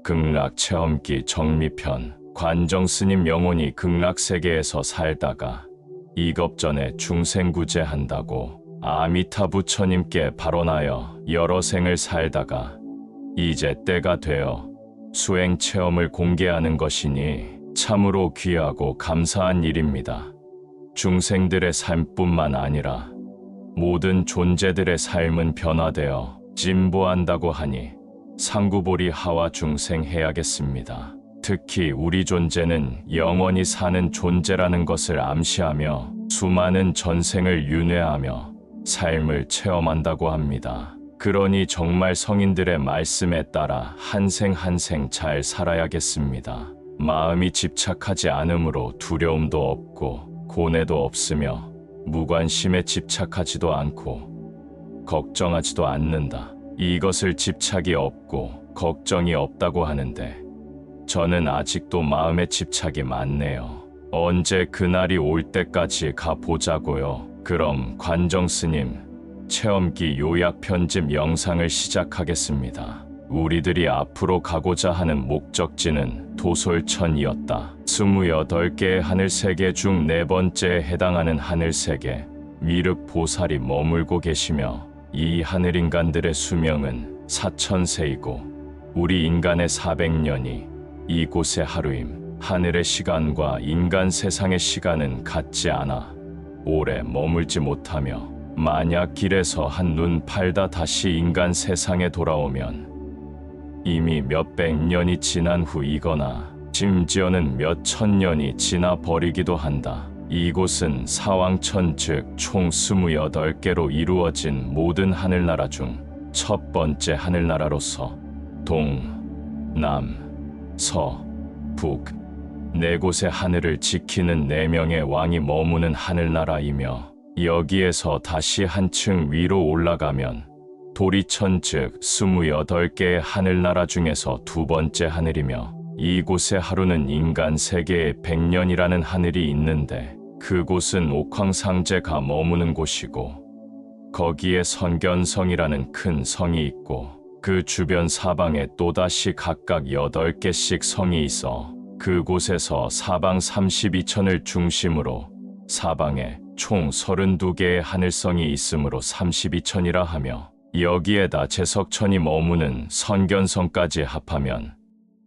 극락 체험기 정미편. 관정스님 영혼이 극락세계에서 살다가 이겁전에 중생구제한다고 아미타 부처님께 발언하여 여러 생을 살다가 이제 때가 되어 수행 체험을 공개하는 것이니 참으로 귀하고 감사한 일입니다. 중생들의 삶뿐만 아니라 모든 존재들의 삶은 변화되어 진보한다고 하니 상구보리 하와 중생해야겠습니다. 특히 우리 존재는 영원히 사는 존재라는 것을 암시하며 수많은 전생을 윤회하며 삶을 체험한다고 합니다. 그러니 정말 성인들의 말씀에 따라 한 생 한 생 잘 살아야겠습니다. 마음이 집착하지 않으므로 두려움도 없고 고뇌도 없으며 무관심에 집착하지도 않고 걱정하지도 않는다. 이것을 집착이 없고 걱정이 없다고 하는데 저는 아직도 마음에 집착이 많네요. 언제 그날이 올 때까지 가보자고요. 그럼 관정스님 체험기 요약 편집 영상을 시작하겠습니다. 우리들이 앞으로 가고자 하는 목적지는 도솔천이었다. 28개의 하늘세계 중 4번째에 해당하는 하늘세계 미륵보살이 머물고 계시며 이 하늘인간들의 수명은 4000세이고 우리 인간의 400년이 이곳의 하루임. 하늘의 시간과 인간 세상의 시간은 같지 않아 오래 머물지 못하며 만약 길에서 한눈 팔다 다시 인간 세상에 돌아오면 이미 몇백 년이 지난 후이거나 심지어는 몇천 년이 지나 버리기도 한다. 이곳은 사왕천 즉 총 28개로 이루어진 모든 하늘나라 중 첫 번째 하늘나라로서 동, 남, 서, 북, 4곳의 하늘을 지키는 4명의 왕이 머무는 하늘나라이며 여기에서 다시 한층 위로 올라가면 도리천 즉 28개의 하늘나라 중에서 2번째 하늘이며 이곳의 하루는 인간 세계에 100년이라는 하늘이 있는데 그곳은 옥황상제가 머무는 곳이고 거기에 선견성이라는 큰 성이 있고 그 주변 사방에 또다시 각각 8개씩 성이 있어 그곳에서 사방 32천을 중심으로 사방에 총 32개의 하늘성이 있으므로 32천이라 하며 여기에다 제석천이 머무는 선견성까지 합하면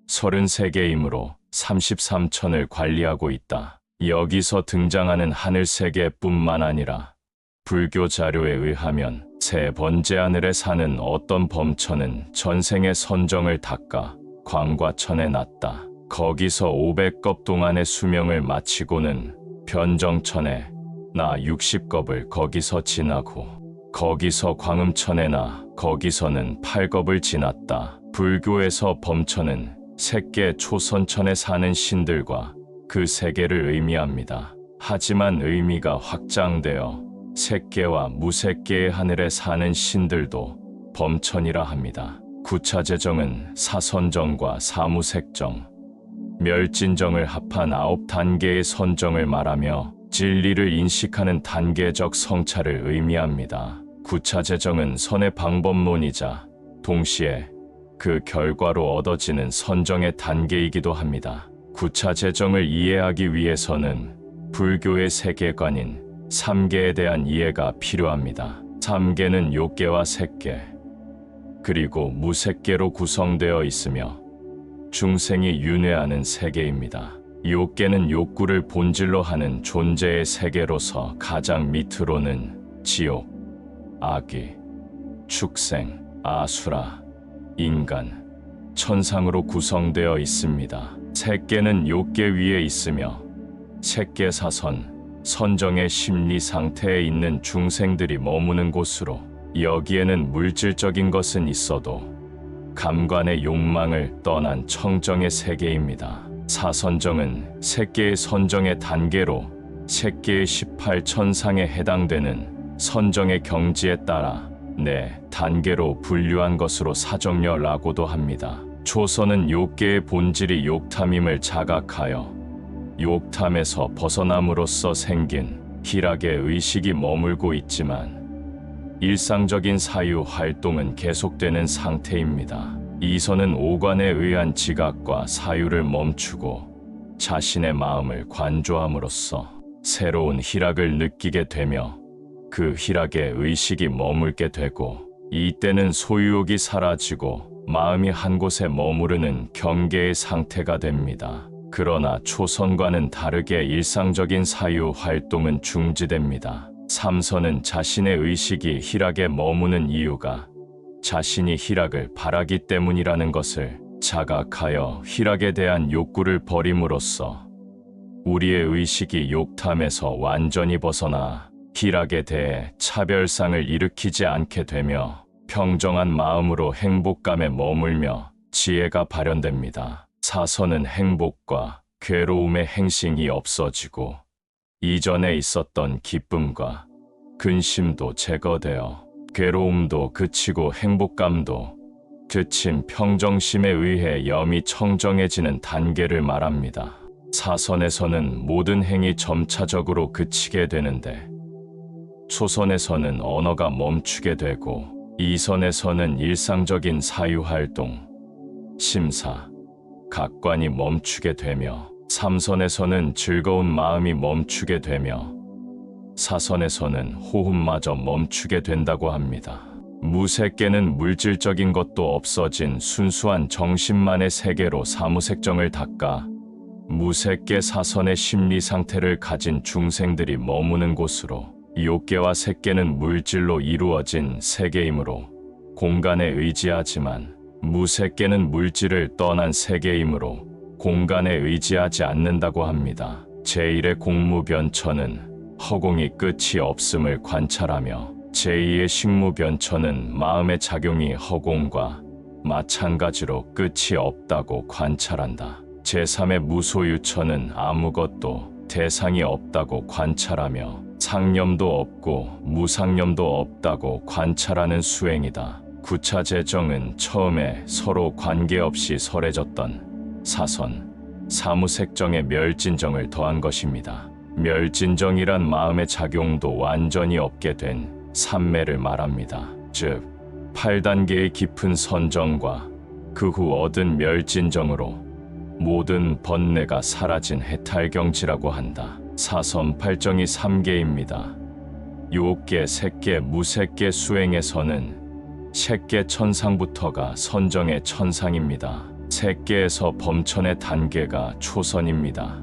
33개이므로 33천을 관리하고 있다. 여기서 등장하는 하늘세계뿐만 아니라 불교 자료에 의하면 3번째 하늘에 사는 어떤 범천은 전생의 선정을 닦아 광과천에 났다. 거기서 500겁 동안의 수명을 마치고는 변정천에 나 60겁을 거기서 지나고 거기서 광음천에 나 거기서는 8겁을 지났다. 불교에서 범천은 색계 초선천에 사는 신들과 그 세계를 의미합니다. 하지만 의미가 확장되어 색계와 무색계의 하늘에 사는 신들도 범천이라 합니다. 구차제정은 사선정과 사무색정, 멸진정을 합한 9단계의 선정을 말하며 진리를 인식하는 단계적 성찰을 의미합니다. 구차제정은 선의 방법론이자 동시에 그 결과로 얻어지는 선정의 단계이기도 합니다. 구차제정을 이해하기 위해서는 불교의 세계관인 3계에 대한 이해가 필요합니다. 3계는 욕계와 색계, 그리고 무색계로 구성되어 있으며 중생이 윤회하는 세계입니다. 욕계는 욕구를 본질로 하는 존재의 세계로서 가장 밑으로는 지옥, 악귀, 축생, 아수라, 인간, 천상으로 구성되어 있습니다. 색계는 욕계 위에 있으며 색계사선, 선정의 심리 상태에 있는 중생들이 머무는 곳으로 여기에는 물질적인 것은 있어도 감관의 욕망을 떠난 청정의 세계입니다. 사선정은 색계의 선정의 단계로 색계의 18천상에 해당되는 선정의 경지에 따라 4단계로 분류한 것으로 사정녀라고도 합니다. 초선은 욕계의 본질이 욕탐임을 자각하여 욕탐에서 벗어남으로써 생긴 희락의 의식이 머물고 있지만 일상적인 사유 활동은 계속되는 상태입니다. 이선은 오관에 의한 지각과 사유를 멈추고 자신의 마음을 관조함으로써 새로운 희락을 느끼게 되며 그 희락에 의식이 머물게 되고, 이때는 소유욕이 사라지고 마음이 한 곳에 머무르는 경계의 상태가 됩니다. 그러나 초선과는 다르게 일상적인 사유 활동은 중지됩니다. 삼선은 자신의 의식이 희락에 머무는 이유가 자신이 희락을 바라기 때문이라는 것을 자각하여 희락에 대한 욕구를 버림으로써 우리의 의식이 욕탐에서 완전히 벗어나 희락에 대해 차별상을 일으키지 않게 되며 평정한 마음으로 행복감에 머물며 지혜가 발현됩니다. 사선은 행복과 괴로움의 행싱이 없어지고 이전에 있었던 기쁨과 근심도 제거되어 괴로움도 그치고 행복감도 그친 평정심에 의해 염이 청정해지는 단계를 말합니다. 사선에서는 모든 행위 점차적으로 그치게 되는데, 초선에서는 언어가 멈추게 되고, 이선에서는 일상적인 사유활동, 심사, 각관이 멈추게 되며, 삼선에서는 즐거운 마음이 멈추게 되며, 사선에서는 호흡마저 멈추게 된다고 합니다. 무색계는 물질적인 것도 없어진 순수한 정신만의 세계로 사무색정을 닦아 무색계 사선의 심리 상태를 가진 중생들이 머무는 곳으로, 욕계와 색계는 물질로 이루어진 세계이므로 공간에 의지하지만, 무색계는 물질을 떠난 세계이므로 공간에 의지하지 않는다고 합니다. 제1의 공무변천은 허공이 끝이 없음을 관찰하며, 제2의 식무변천은 마음의 작용이 허공과 마찬가지로 끝이 없다고 관찰한다. 제3의 무소유천은 아무것도 대상이 없다고 관찰하며 상념도 없고 무상념도 없다고 관찰하는 수행이다. 구차재정은 처음에 서로 관계없이 설해졌던 사선, 사무색정의 멸진정을 더한 것입니다. 멸진정이란 마음의 작용도 완전히 없게 된 삼매를 말합니다. 즉, 8단계의 깊은 선정과 그 후 얻은 멸진정으로 모든 번뇌가 사라진 해탈경지라고 한다. 사선 8정이 3계입니다. 욕계, 색계, 무색계 수행에서는 색계 천상부터가 선정의 천상입니다. 색계에서 범천의 단계가 초선입니다.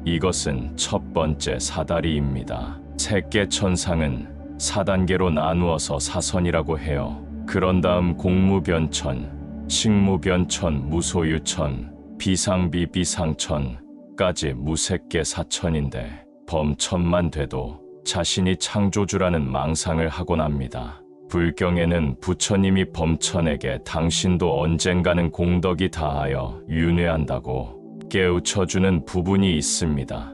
이것은 첫 번째 사다리입니다. 색계 천상은 4단계로 나누어서 사선이라고 해요. 그런 다음 공무변천, 식무변천, 무소유천, 비상비비상천까지 무색계 사천인데, 범천만 돼도 자신이 창조주라는 망상을 하곤 합니다. 불경에는 부처님이 범천에게 당신도 언젠가는 공덕이 다하여 윤회한다고 깨우쳐주는 부분이 있습니다.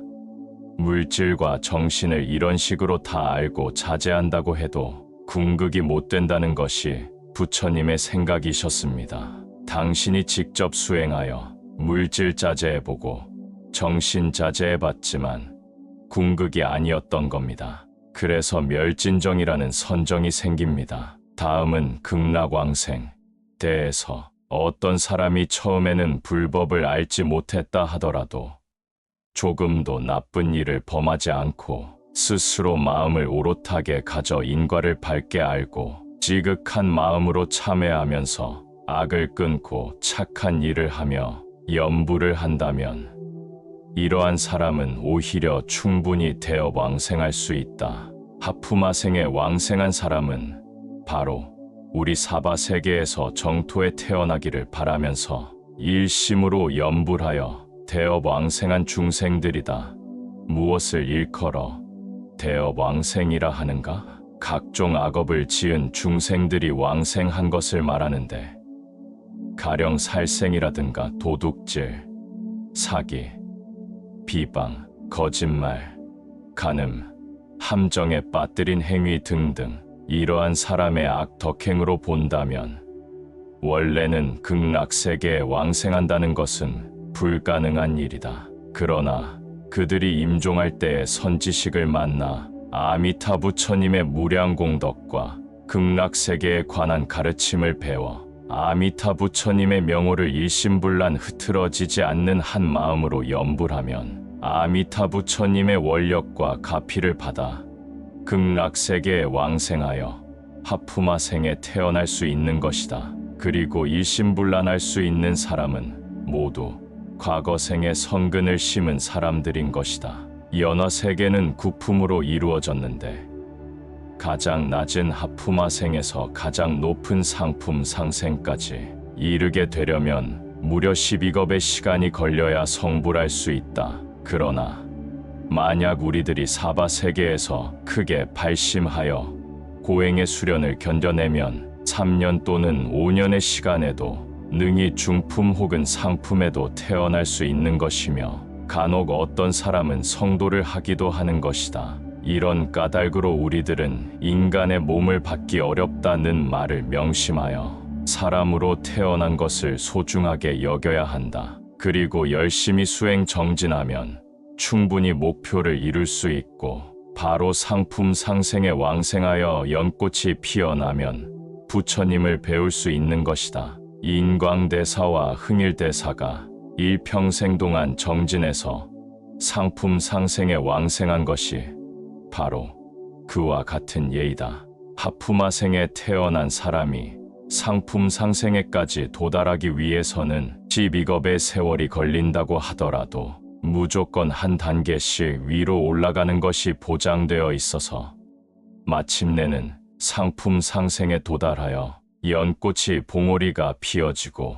물질과 정신을 이런 식으로 다 알고 자제한다고 해도 궁극이 못 된다는 것이 부처님의 생각이셨습니다. 당신이 직접 수행하여 물질 자제해보고 정신 자제해봤지만 궁극이 아니었던 겁니다. 그래서 멸진정이라는 선정이 생깁니다. 다음은 극락왕생. 대에서 어떤 사람이 처음에는 불법을 알지 못했다 하더라도 조금도 나쁜 일을 범하지 않고 스스로 마음을 오롯하게 가져 인과를 밝게 알고 지극한 마음으로 참회하면서 악을 끊고 착한 일을 하며 염불을 한다면, 이러한 사람은 오히려 충분히 대업왕생할 수 있다. 하프마생에 왕생한 사람은 바로 우리 사바세계에서 정토에 태어나기를 바라면서 일심으로 염불하여 대업왕생한 중생들이다. 무엇을 일컬어 대업왕생이라 하는가? 각종 악업을 지은 중생들이 왕생한 것을 말하는데, 가령 살생이라든가 도둑질, 사기, 비방, 거짓말, 간음, 함정에 빠뜨린 행위 등등 이러한 사람의 악덕행으로 본다면 원래는 극락세계에 왕생한다는 것은 불가능한 일이다. 그러나 그들이 임종할 때에 선지식을 만나 아미타 부처님의 무량공덕과 극락세계에 관한 가르침을 배워 아미타 부처님의 명호를 일심불란 흐트러지지 않는 한 마음으로 염불하면 아미타 부처님의 원력과 가피를 받아 극락세계에 왕생하여 하프마생에 태어날 수 있는 것이다. 그리고 일심불란할 수 있는 사람은 모두 과거생에 성근을 심은 사람들인 것이다. 연화세계는 구품으로 이루어졌는데 가장 낮은 하프마생에서 가장 높은 상품 상생까지 이르게 되려면 무려 12겁의 시간이 걸려야 성불할 수 있다. 그러나 만약 우리들이 사바세계에서 크게 발심하여 고행의 수련을 견뎌내면 3년 또는 5년의 시간에도 능히 중품 혹은 상품에도 태어날 수 있는 것이며 간혹 어떤 사람은 성도를 하기도 하는 것이다. 이런 까닭으로 우리들은 인간의 몸을 받기 어렵다는 말을 명심하여 사람으로 태어난 것을 소중하게 여겨야 한다. 그리고 열심히 수행 정진하면 충분히 목표를 이룰 수 있고 바로 상품 상생에 왕생하여 연꽃이 피어나면 부처님을 배울 수 있는 것이다. 인광대사와 흥일대사가 일평생 동안 정진해서 상품 상생에 왕생한 것이 바로 그와 같은 예이다. 하프마생에 태어난 사람이 상품 상생에까지 도달하기 위해서는 12겁의 세월이 걸린다고 하더라도 무조건 한 단계씩 위로 올라가는 것이 보장되어 있어서 마침내는 상품 상생에 도달하여 연꽃이 봉오리가 피어지고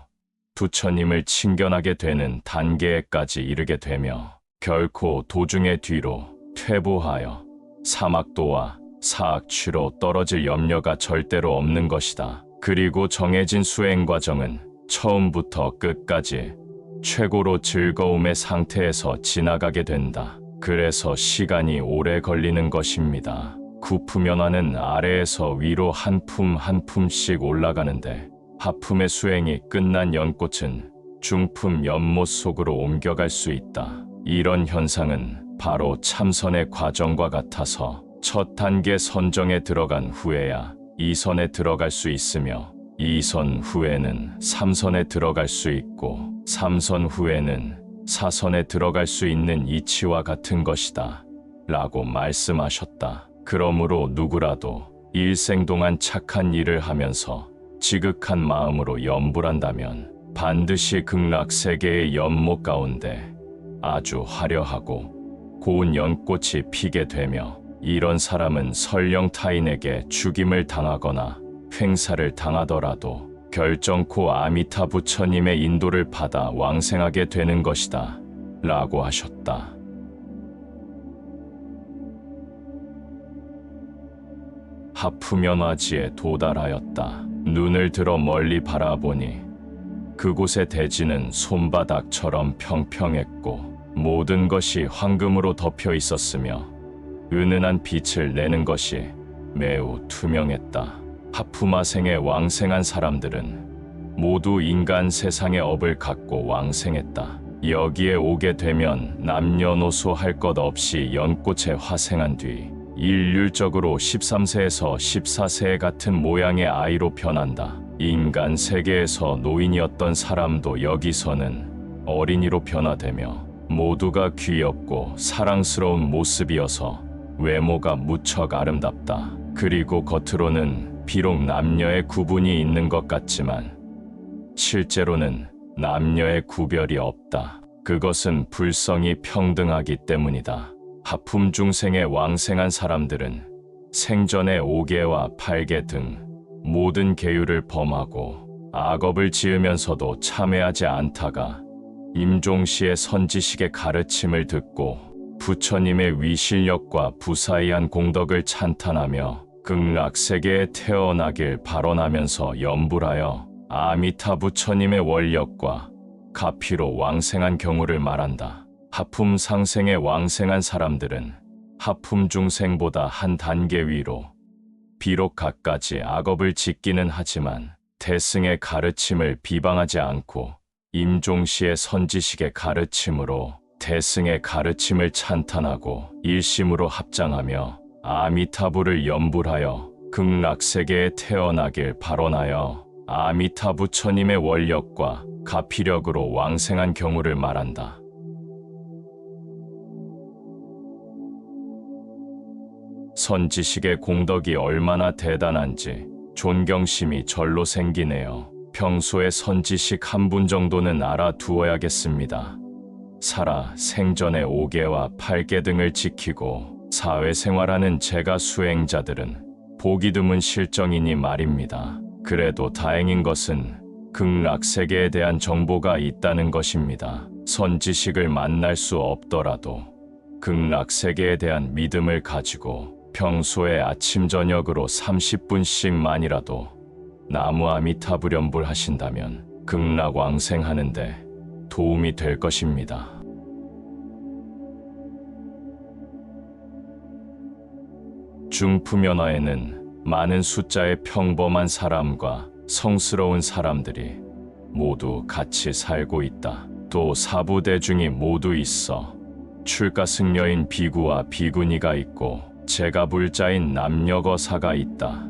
부처님을 친견하게 되는 단계에까지 이르게 되며 결코 도중의 뒤로 퇴보하여 사막도와 사악취로 떨어질 염려가 절대로 없는 것이다. 그리고 정해진 수행 과정은 처음부터 끝까지 최고로 즐거움의 상태에서 지나가게 된다. 그래서 시간이 오래 걸리는 것입니다. 구품연화는 아래에서 위로 한 품 한 품씩 올라가는데 하품의 수행이 끝난 연꽃은 중품 연못 속으로 옮겨갈 수 있다. 이런 현상은 바로 참선의 과정과 같아서 첫 단계 선정에 들어간 후에야 2선에 들어갈 수 있으며 2선 후에는 3선에 들어갈 수 있고 3선 후에는 4선에 들어갈 수 있는 이치와 같은 것이다. 라고 말씀하셨다. 그러므로 누구라도 일생 동안 착한 일을 하면서 지극한 마음으로 염불한다면 반드시 극락세계의 연못 가운데 아주 화려하고 고운 연꽃이 피게 되며 이런 사람은 설령 타인에게 죽임을 당하거나 횡사를 당하더라도 결정코 아미타 부처님의 인도를 받아 왕생하게 되는 것이다. 라고 하셨다. 하프면화지에 도달하였다. 눈을 들어 멀리 바라보니 그곳의 대지는 손바닥처럼 평평했고 모든 것이 황금으로 덮여 있었으며 은은한 빛을 내는 것이 매우 투명했다. 하프마생에 왕생한 사람들은 모두 인간 세상의 업을 갖고 왕생했다. 여기에 오게 되면 남녀노소 할 것 없이 연꽃에 화생한 뒤 일률적으로 13세에서 14세 같은 모양의 아이로 변한다. 인간 세계에서 노인이었던 사람도 여기서는 어린이로 변화되며 모두가 귀엽고 사랑스러운 모습이어서 외모가 무척 아름답다. 그리고 겉으로는 비록 남녀의 구분이 있는 것 같지만 실제로는 남녀의 구별이 없다. 그것은 불성이 평등하기 때문이다. 하품 중생에 왕생한 사람들은 생전에 5개와 8개 등 모든 계율을 범하고 악업을 지으면서도 참회하지 않다가 임종시의 선지식의 가르침을 듣고 부처님의 위실력과 부사이한 공덕을 찬탄하며 극락세계에 태어나길 발언하면서 염불하여 아미타 부처님의 원력과 가피로 왕생한 경우를 말한다. 하품 상생에 왕생한 사람들은 하품 중생보다 한 단계 위로 비록 갖가지 악업을 짓기는 하지만 대승의 가르침을 비방하지 않고 임종시의 선지식의 가르침으로 대승의 가르침을 찬탄하고 일심으로 합장하며 아미타부를 염불하여 극락세계에 태어나길 발언하여 아미타 부처님의 원력과 가피력으로 왕생한 경우를 말한다. 선지식의 공덕이 얼마나 대단한지 존경심이 절로 생기네요. 평소에 선지식 한 분 정도는 알아두어야겠습니다. 살아 생전에 5계와 8계 등을 지키고 사회생활하는 제가 수행자들은 보기 드문 실정이니 말입니다. 그래도 다행인 것은 극락세계에 대한 정보가 있다는 것입니다. 선지식을 만날 수 없더라도 극락세계에 대한 믿음을 가지고 평소에 아침 저녁으로 30분씩만이라도 나무 아미타불염불 하신다면 극락왕생하는데 도움이 될 것입니다. 중푸면화에는 많은 숫자의 평범한 사람과 성스러운 사람들이 모두 같이 살고 있다. 또 사부대중이 모두 있어 출가승려인 비구와 비구니가 있고 제가불자인 남녀거사가 있다.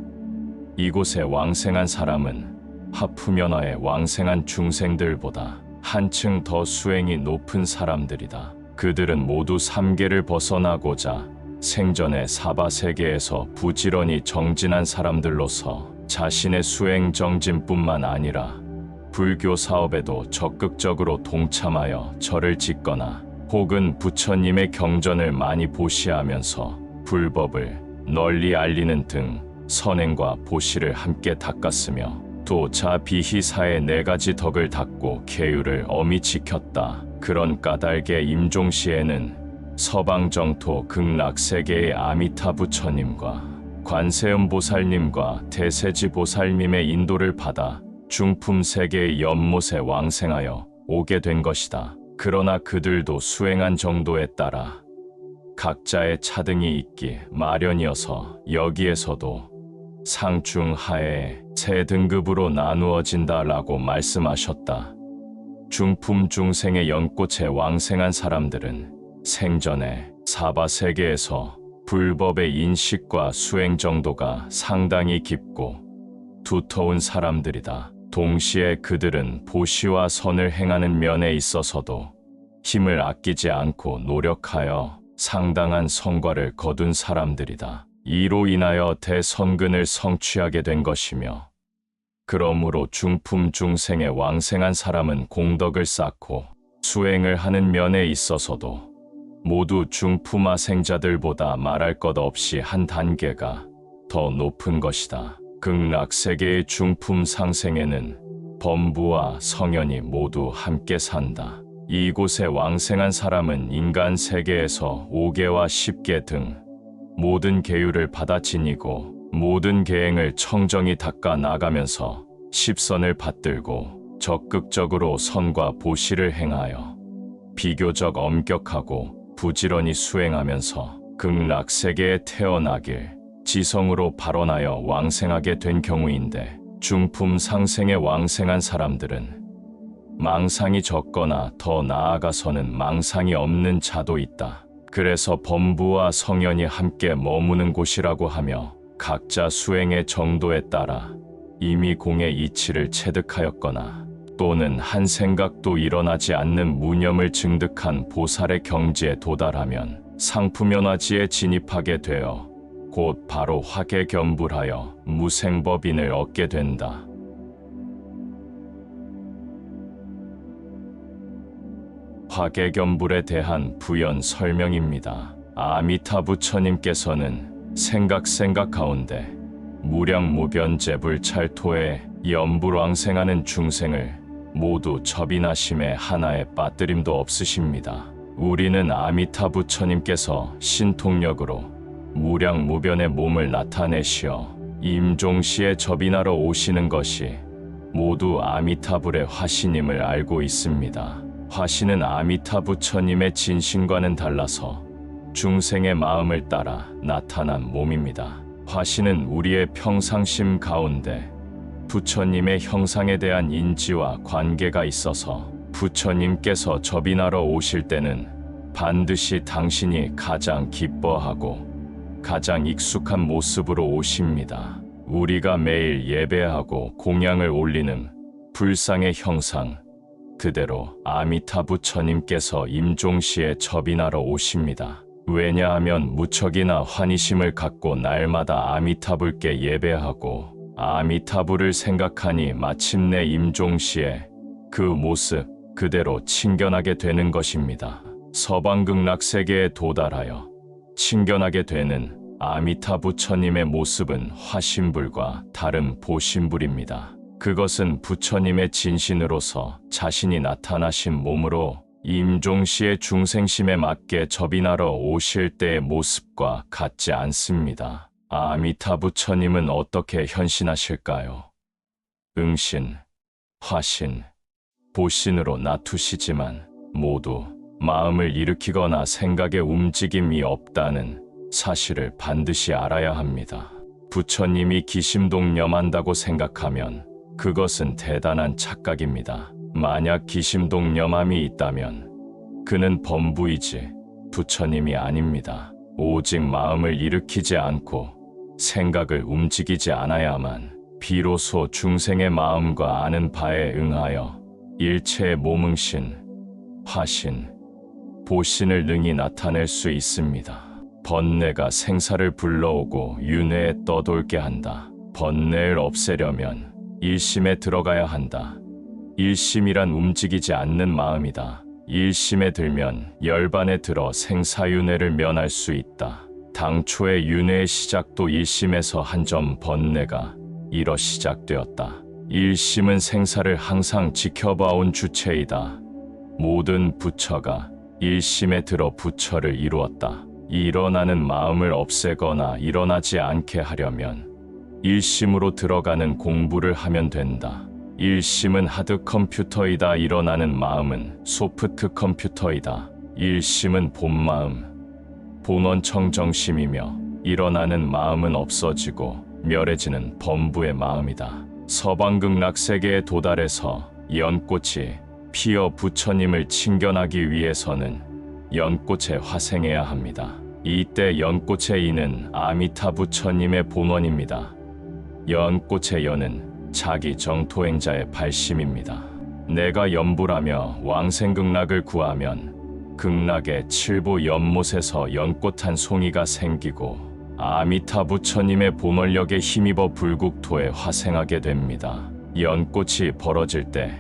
이곳에 왕생한 사람은 하푸면화에 왕생한 중생들보다 한층 더 수행이 높은 사람들이다. 그들은 모두 3계를 벗어나고자 생전에 사바세계에서 부지런히 정진한 사람들로서 자신의 수행 정진뿐만 아니라 불교 사업에도 적극적으로 동참하여 절을 짓거나 혹은 부처님의 경전을 많이 보시하면서 불법을 널리 알리는 등 선행과 보시를 함께 닦았으며 또 자비희사의 4가지 덕을 닦고 계율을 엄히 지켰다. 그런 까닭의 임종시에는 서방정토 극락세계의 아미타 부처님과 관세음 보살님과 대세지 보살님의 인도를 받아 중품세계의 연못에 왕생하여 오게 된 것이다. 그러나 그들도 수행한 정도에 따라 각자의 차등이 있기 마련이어서 여기에서도 상중하에 3등급으로 나누어진다라고 말씀하셨다. 중품 중생의 연꽃에 왕생한 사람들은 생전에 사바세계에서 불법의 인식과 수행 정도가 상당히 깊고 두터운 사람들이다. 동시에 그들은 보시와 선을 행하는 면에 있어서도 힘을 아끼지 않고 노력하여 상당한 성과를 거둔 사람들이다. 이로 인하여 대선근을 성취하게 된 것이며 그러므로 중품 중생에 왕생한 사람은 공덕을 쌓고 수행을 하는 면에 있어서도 모두 중품하생자들보다 말할 것 없이 한 단계가 더 높은 것이다. 극락세계의 중품 상생에는 범부와 성현이 모두 함께 산다. 이곳에 왕생한 사람은 인간 세계에서 5계와 10계 등 모든 계율을 받아 지니고 모든 계행을 청정히 닦아 나가면서 십선을 받들고 적극적으로 선과 보시를 행하여 비교적 엄격하고 부지런히 수행하면서 극락세계에 태어나길 지성으로 발원하여 왕생하게 된 경우인데 중품 상생에 왕생한 사람들은 망상이 적거나 더 나아가서는 망상이 없는 자도 있다. 그래서 범부와 성현이 함께 머무는 곳이라고 하며 각자 수행의 정도에 따라 이미 공의 이치를 체득하였거나 또는 한 생각도 일어나지 않는 무념을 증득한 보살의 경지에 도달하면 상푸면화지에 진입하게 되어 곧 바로 화계겸불하여 무생법인을 얻게 된다. 화계겸불에 대한 부연 설명입니다. 아미타 부처님께서는 생각 가운데 무량무변제불찰토에 연불왕생하는 중생을 모두 접인하심에 하나의 빠뜨림도 없으십니다. 우리는 아미타 부처님께서 신통력으로 무량무변의 몸을 나타내시어 임종시에 접인하러 오시는 것이 모두 아미타불의 화신임을 알고 있습니다. 화신은 아미타 부처님의 진신과는 달라서 중생의 마음을 따라 나타난 몸입니다. 화신은 우리의 평상심 가운데 부처님의 형상에 대한 인지와 관계가 있어서 부처님께서 접인하러 오실 때는 반드시 당신이 가장 기뻐하고 가장 익숙한 모습으로 오십니다. 우리가 매일 예배하고 공양을 올리는 불상의 형상 그대로 아미타 부처님께서 임종시에 접인하러 오십니다. 왜냐하면 무척이나 환희심을 갖고 날마다 아미타불께 예배하고 아미타불을 생각하니 마침내 임종시에 그 모습 그대로 친견하게 되는 것입니다. 서방극락세계에 도달하여 친견하게 되는 아미타 부처님의 모습은 화신불과 다른 보신불입니다. 그것은 부처님의 진신으로서 자신이 나타나신 몸으로 임종시의 중생심에 맞게 접인하러 오실 때의 모습과 같지 않습니다. 아미타 부처님은 어떻게 현신하실까요? 응신, 화신, 보신으로 나투시지만 모두 마음을 일으키거나 생각의 움직임이 없다는 사실을 반드시 알아야 합니다. 부처님이 기심동념한다고 생각하면 그것은 대단한 착각입니다. 만약 기심동념함이 있다면 그는 범부이지 부처님이 아닙니다. 오직 마음을 일으키지 않고 생각을 움직이지 않아야만 비로소 중생의 마음과 아는 바에 응하여 일체의 몸응신, 화신, 보신을 능히 나타낼 수 있습니다. 번뇌가 생사를 불러오고 윤회에 떠돌게 한다. 번뇌를 없애려면 일심에 들어가야 한다. 일심이란 움직이지 않는 마음이다. 일심에 들면 열반에 들어 생사윤회를 면할 수 있다. 당초의 윤회의 시작도 일심에서 한 점 번뇌가 이뤄 시작되었다. 일심은 생사를 항상 지켜봐온 주체이다. 모든 부처가 일심에 들어 부처를 이루었다. 일어나는 마음을 없애거나 일어나지 않게 하려면 일심으로 들어가는 공부를 하면 된다. 일심은 하드 컴퓨터이다. 일어나는 마음은 소프트 컴퓨터이다. 일심은 본마음, 본원청정심이며 일어나는 마음은 없어지고 멸해지는 범부의 마음이다. 서방극락세계에 도달해서 연꽃이 피어 부처님을 친견하기 위해서는 연꽃에 화생해야 합니다. 이때 연꽃의 이는 아미타 부처님의 본원입니다. 연꽃의 연은 자기 정토행자의 발심입니다. 내가 연불하며 왕생극락을 구하면 극락의 칠부 연못에서 연꽃 한 송이가 생기고 아미타 부처님의 본원력에 힘입어 불국토에 화생하게 됩니다. 연꽃이 벌어질 때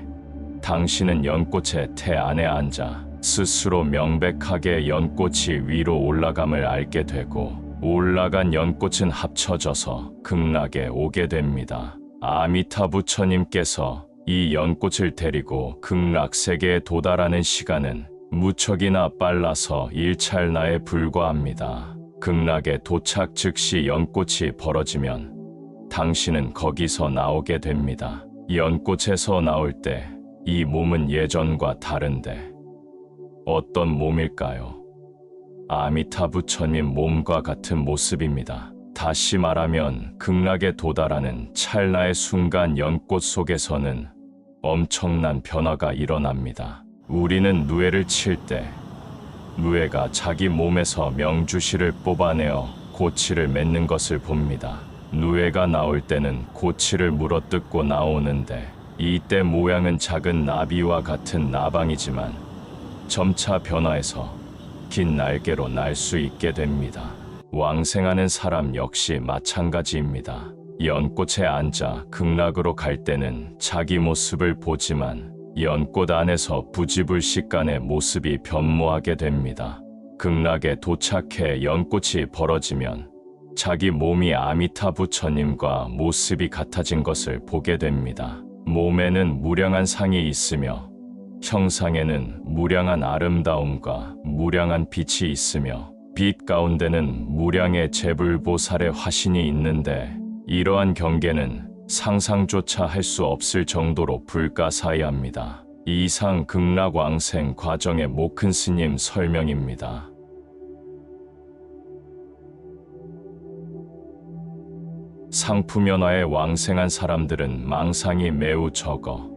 당신은 연꽃의 태 안에 앉아 스스로 명백하게 연꽃이 위로 올라감을 알게 되고 올라간 연꽃은 합쳐져서 극락에 오게 됩니다. 아미타 부처님께서 이 연꽃을 데리고 극락세계에 도달하는 시간은 무척이나 빨라서 일찰나에 불과합니다. 극락에 도착 즉시 연꽃이 벌어지면 당신은 거기서 나오게 됩니다. 연꽃에서 나올 때 이 몸은 예전과 다른데 어떤 몸일까요? 아미타 부처님 몸과 같은 모습입니다. 다시 말하면 극락에 도달하는 찰나의 순간 연꽃 속에서는 엄청난 변화가 일어납니다. 우리는 누에를 칠 때 누에가 자기 몸에서 명주실을 뽑아내어 고치를 맺는 것을 봅니다. 누에가 나올 때는 고치를 물어뜯고 나오는데 이때 모양은 작은 나비와 같은 나방이지만 점차 변화해서 긴 날개로 날 수 있게 됩니다. 왕생하는 사람 역시 마찬가지입니다. 연꽃에 앉아 극락으로 갈 때는 자기 모습을 보지만 연꽃 안에서 부지불식간의 모습이 변모하게 됩니다. 극락에 도착해 연꽃이 벌어지면 자기 몸이 아미타 부처님과 모습이 같아진 것을 보게 됩니다. 몸에는 무량한 상이 있으며 형상에는 무량한 아름다움과 무량한 빛이 있으며 빛 가운데는 무량의 재불보살의 화신이 있는데 이러한 경계는 상상조차 할 수 없을 정도로 불가사의합니다. 이상 극락왕생 과정의 모큰 스님 설명입니다. 상품연화에 왕생한 사람들은 망상이 매우 적어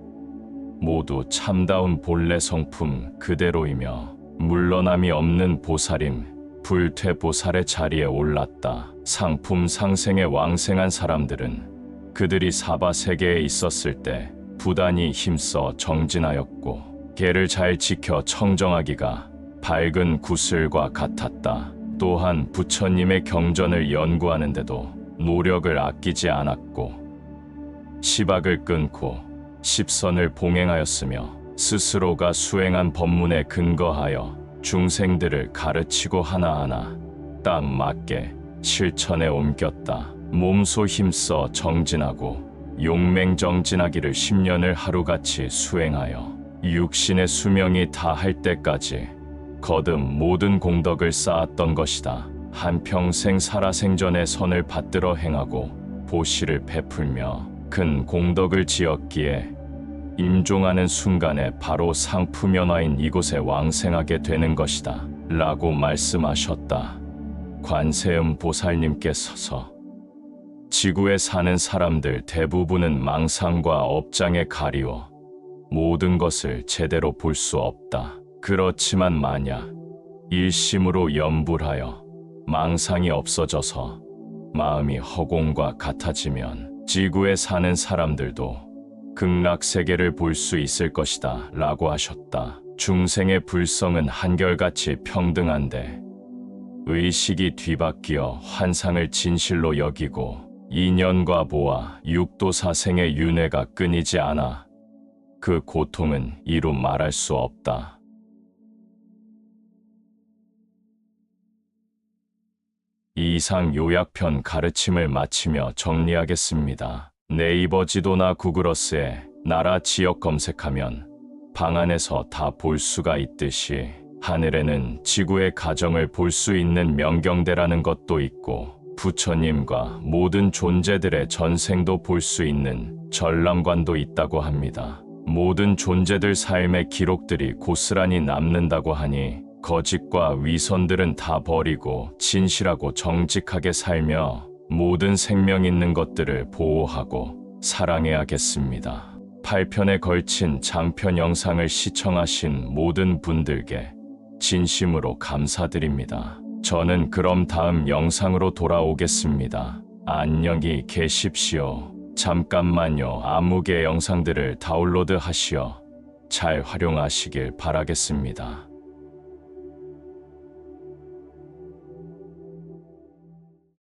모두 참다운 본래 성품 그대로이며 물러남이 없는 보살임, 불퇴보살의 자리에 올랐다. 상품 상생에 왕생한 사람들은 그들이 사바 세계에 있었을 때 부단히 힘써 정진하였고 계를 잘 지켜 청정하기가 밝은 구슬과 같았다. 또한 부처님의 경전을 연구하는데도 노력을 아끼지 않았고 시박을 끊고 십선을 봉행하였으며 스스로가 수행한 법문에 근거하여 중생들을 가르치고 하나하나 딱 맞게 실천에 옮겼다. 몸소 힘써 정진하고 용맹정진하기를 10년을 하루같이 수행하여 육신의 수명이 다할 때까지 거듭 모든 공덕을 쌓았던 것이다. 한평생 살아생전의 선을 받들어 행하고 보시를 베풀며 큰 공덕을 지었기에 임종하는 순간에 바로 상푸면화인 이곳에 왕생하게 되는 것이다 라고 말씀하셨다. 관세음 보살님께서서 지구에 사는 사람들 대부분은 망상과 업장에 가리워 모든 것을 제대로 볼 수 없다. 그렇지만 만약 일심으로 염불하여 망상이 없어져서 마음이 허공과 같아지면 지구에 사는 사람들도 극락세계를 볼 수 있을 것이다 라고 하셨다. 중생의 불성은 한결같이 평등한데 의식이 뒤바뀌어 환상을 진실로 여기고 인연과 보아 육도사생의 윤회가 끊이지 않아 그 고통은 이루 말할 수 없다. 이상 요약편 가르침을 마치며 정리하겠습니다. 네이버 지도나 구글어스에 나라 지역 검색하면 방 안에서 다 볼 수가 있듯이 하늘에는 지구의 가정을 볼 수 있는 명경대라는 것도 있고 부처님과 모든 존재들의 전생도 볼 수 있는 전람관도 있다고 합니다. 모든 존재들 삶의 기록들이 고스란히 남는다고 하니 거짓과 위선들은 다 버리고 진실하고 정직하게 살며 모든 생명 있는 것들을 보호하고 사랑해야겠습니다. 8편에 걸친 장편 영상을 시청하신 모든 분들께 진심으로 감사드립니다. 저는 그럼 다음 영상으로 돌아오겠습니다. 안녕히 계십시오. 잠깐만요. 아무개 영상들을 다운로드 하시어 잘 활용하시길 바라겠습니다.